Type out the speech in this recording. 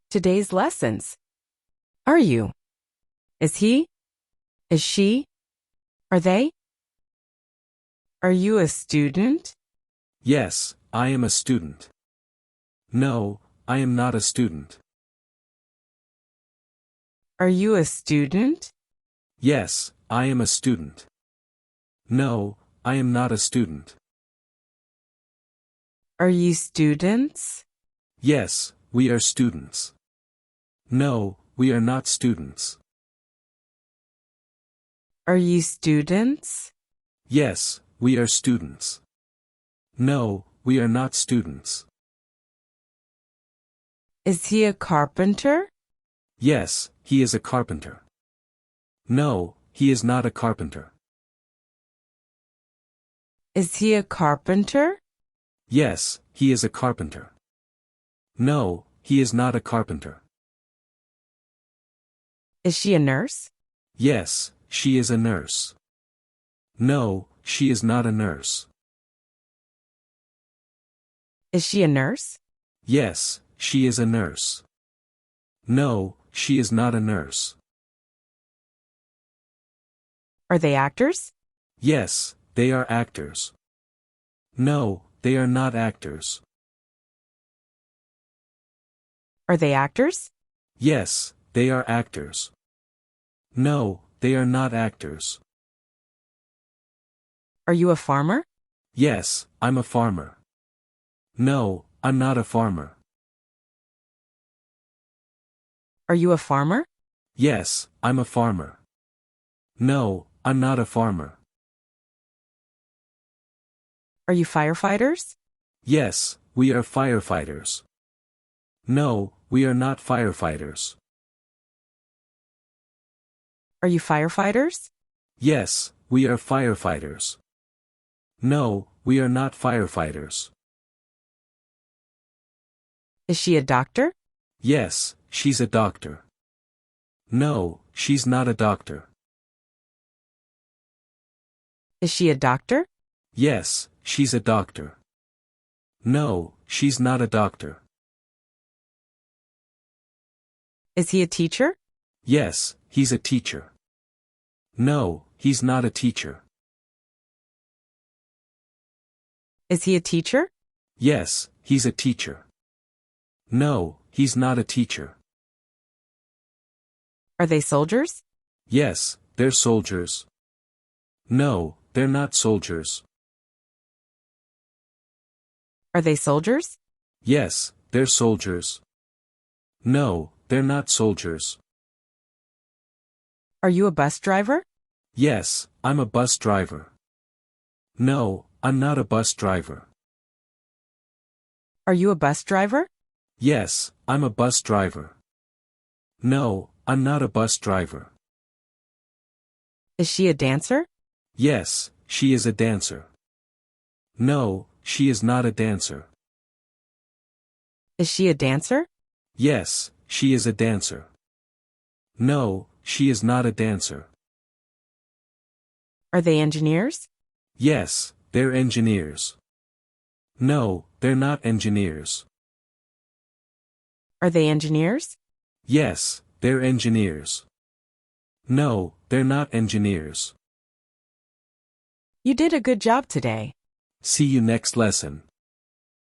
today's lessons. Are you? Is he? Is she? Are they? Are you a student? Yes, I am a student. No, I am not a student. Are you a student? Yes, I am a student. No, I am not a student. Are you students? Yes, we are students. No, we are not students. Are you students? Yes, we are students. No, we are not students. Is he a carpenter? Yes, he is a carpenter. No, he is not a carpenter. Is he a carpenter? Yes, he is a carpenter. No, he is not a carpenter. Is she a nurse? Yes, she is a nurse. No, she is not a nurse. Is she a nurse? Yes, she is a nurse. No, she is not a nurse. Are they actors? Yes, they are actors. No, they are not actors. Are they actors? Yes, they are actors. No, they are not actors. Are you a farmer? Yes, I'm a farmer. No, I'm not a farmer. Are you a farmer? Yes, I'm a farmer. No, I'm not a farmer. Are you firefighters? Yes, we are firefighters. No, we are not firefighters. Are you firefighters? Yes, we are firefighters. No, we are not firefighters. Is she a doctor? Yes, she's a doctor. No, she's not a doctor. Is she a doctor? Yes, she's a doctor. No, she's not a doctor. Is he a teacher? Yes, he's a teacher. No, he's not a teacher. Is he a teacher? Yes, he's a teacher. No, he's not a teacher. Are they soldiers? Yes, they're soldiers. No, they're not soldiers. Are they soldiers? Yes, they're soldiers. No, they're not soldiers. Are you a bus driver? Yes, I'm a bus driver. No, I'm not a bus driver. Are you a bus driver? Yes, I'm a bus driver. No, I'm not a bus driver. Is she a dancer? Yes, she is a dancer. No, she is not a dancer. Is she a dancer? Yes, she is a dancer. No, she is not a dancer. Are they engineers? Yes, they're engineers. No, they're not engineers. Are they engineers? Yes, they're engineers. No, they're not engineers. You did a good job today. See you next lesson.